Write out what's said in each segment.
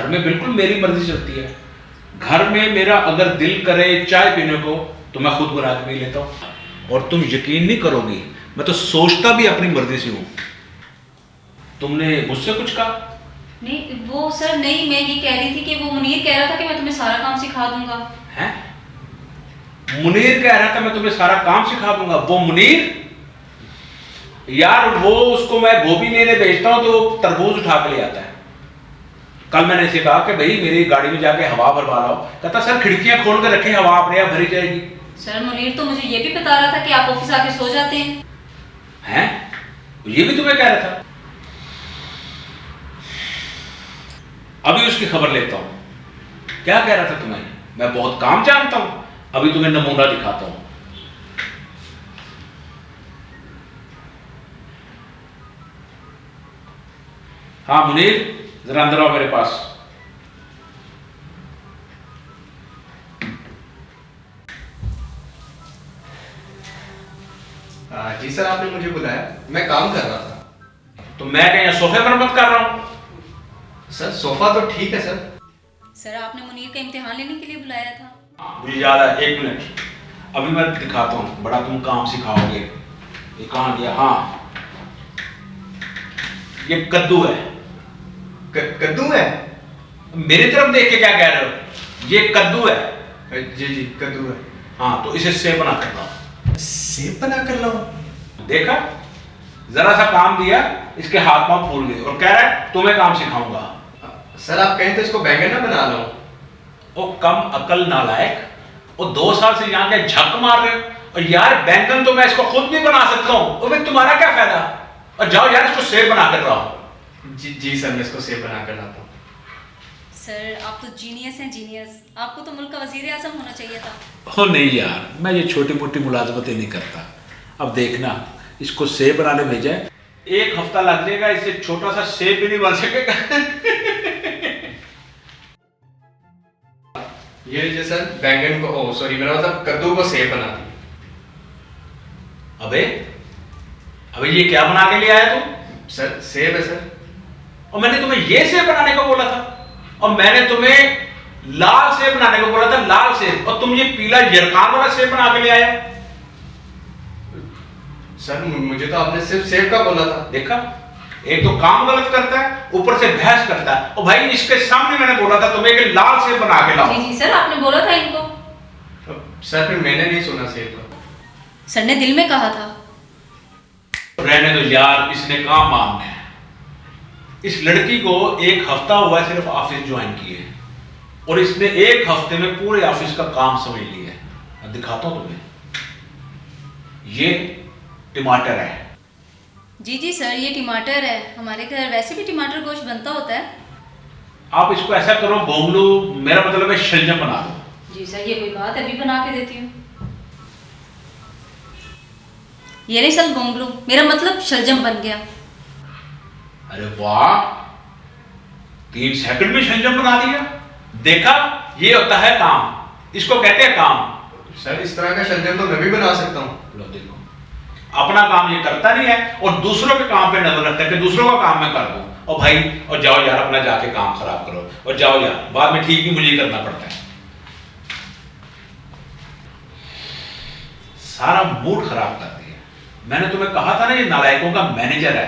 में बिल्कुल मेरी मर्जी चलती है। घर में मेरा अगर दिल करे चाय पीने को तो मैं खुद बना के पी लेता हूँ। और तुम यकीन नहीं करोगी, मैं तो सोचता भी अपनी मर्जी से हूँ। तुमने मुझसे कुछ कहा? नहीं वो सर, नहीं मैं ये कह रही थी कि वो मुनीर कह रहा था कि मैं तुम्हें सारा काम सिखा दूंगा। हैं? मुनीर कह रहा था मैं तुम्हें सारा काम सिखा दूंगा? वो मुनीर यार, वो उसको मैं गोभी लेने भेजता हूँ तो तरबूज उठा के ले आता है। कल मैंने इसे कहा कि भाई मेरी गाड़ी में जाके हवा भरवा लाओ, कहता सर खिड़कियां खोल कर रखें, हवा अपने आप भरी जाएगी। सर मुनीर तो मुझे ये भी बता रहा था कि आप ऑफिस आके सो जाते हैं। हैं? ये भी तुम्हें कह रहा था? अभी उसकी खबर लेता हूं। क्या कह रहा था तुम्हें? मैं बहुत काम जानता हूं, अभी तुम्हें नमूना दिखाता हूं। हाँ मुनीर, जरा अंदर आओ मेरे पास। जी सर, आपने मुझे बुलाया, मैं काम कर रहा था। तो मैं कहीं सोफे पर मत कर रहा हूं। सर सोफा तो ठीक है सर। सर आपने मुनीर का इम्तिहान लेने के लिए बुलाया था। मुझे याद है, एक मिनट, अभी मैं दिखाता हूं। बड़ा तुम काम सिखाओगे। ये कहां गया? हाँ, ये कद्दू है। कद्दू है? मेरी तरफ देख के क्या कह रहे हो? ये कद्दू है। जी जी कद्दू है। हाँ, तो इसे सेब बना कर लाओ। सेब बना कर लाऊं? देखा, जरा सा काम दिया, इसके हाथ पांव फूल गए और कह रहा है तुम्हें काम सिखाऊंगा। सर आप कहें तो इसको बैंगन ना बना लाऊं? ओ कम अकल नालायक, वो 2 साल से यहाँ के झक मार रहे हो। और यार बैंगन तो मैं इसको खुद भी बना सकता हूँ, और फिर तुम्हारा क्या फायदा? और जाओ यार इसको सेब बना कर लाओ। जी सर, मैं इसको सेब बना कर लाता हूँ। सर आप तो जीनियस हैं, जीनियस। आपको तो मुल्क का वजीर आजम होना चाहिए था। हो नहीं यार, मैं ये छोटी मोटी मुलाजमतें नहीं करता। अब देखना, इसको सेब बनाने भेजा है, 1 हफ्ता लग जाएगा, इससे छोटा सा सेब भी नहीं बन सकेगा। ये लीजिए सर, बैंगन को सॉरी मेरा मतलब कद्दू को सेब बना दी। अबे अबे ये क्या बना के ले आया तू? सर सेब है सर। और मैंने तुम्हें ये सेब बनाने को बोला था, और मैंने तुम्हें लाल सेब बनाने को बोला था, लाल सेब, और तुम ये पीला यरकान वाला सेब बना के ले आए। सर मुझे तो आपने सिर्फ सेब का बोला था। देखा, एक तो काम गलत करता है, ऊपर से बहस करता है। और भाई इसके सामने मैंने बोला था तुम्हें कि लाल सेब बना के लाओ। जी सर, आपने बोला था इनको। सर फिर मैंने नहीं सुना सेब का। सर ने दिल में कहा था। रहने दो यार, इसने कहाँ मानना है। इस लड़की को 1 हफ्ता हुआ है सिर्फ ऑफिस ज्वाइन किए, और इसने 1 हफ्ते में पूरे ऑफिस का काम समझ लिया है। मैं दिखाता हूं तुम्हें, ये टमाटर है। जी सर, ये टमाटर है। हमारे घर वैसे भी टमाटर गोश्त बनता होता है। आप इसको ऐसा करो, बोंगलू, मेरा मतलब है शलजम बना दो। जी सर, ये कोई बात है, अभी बना के देती हूँ। ये नहीं सर गोंगलू, मेरा मतलब शलजम बन गया। अरे वाह, 3 सेकंड में शलजम बना दिया। देखा, ये होता है काम, इसको कहते हैं काम। सर इस तरह का शलजम तो मैं भी बना सकता हूँ। लो देखो, अपना काम ये करता नहीं है और दूसरों के काम पे नजर रखता है कि दूसरों का काम मैं कर दूं। और भाई, और जाओ यार अपना जाके काम खराब करो, और जाओ यार, बाद में ठीक भी मुझे ही करना पड़ता है। सारा मूड खराब कर दिया। मैंने तुम्हें कहा था ना ये नालायकों का मैनेजर है।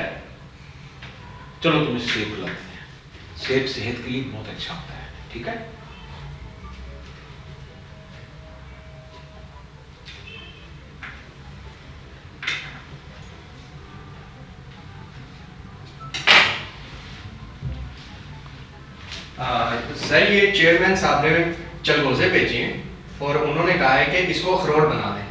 चलो तुम्हें सेब खिलाते हैं, सेब सेहत के लिए बहुत अच्छा होता है, ठीक है? सर ये चेयरमैन साहब ने चलगोजे भेजी हैं और उन्होंने कहा है कि इसको अखरोट बना दें।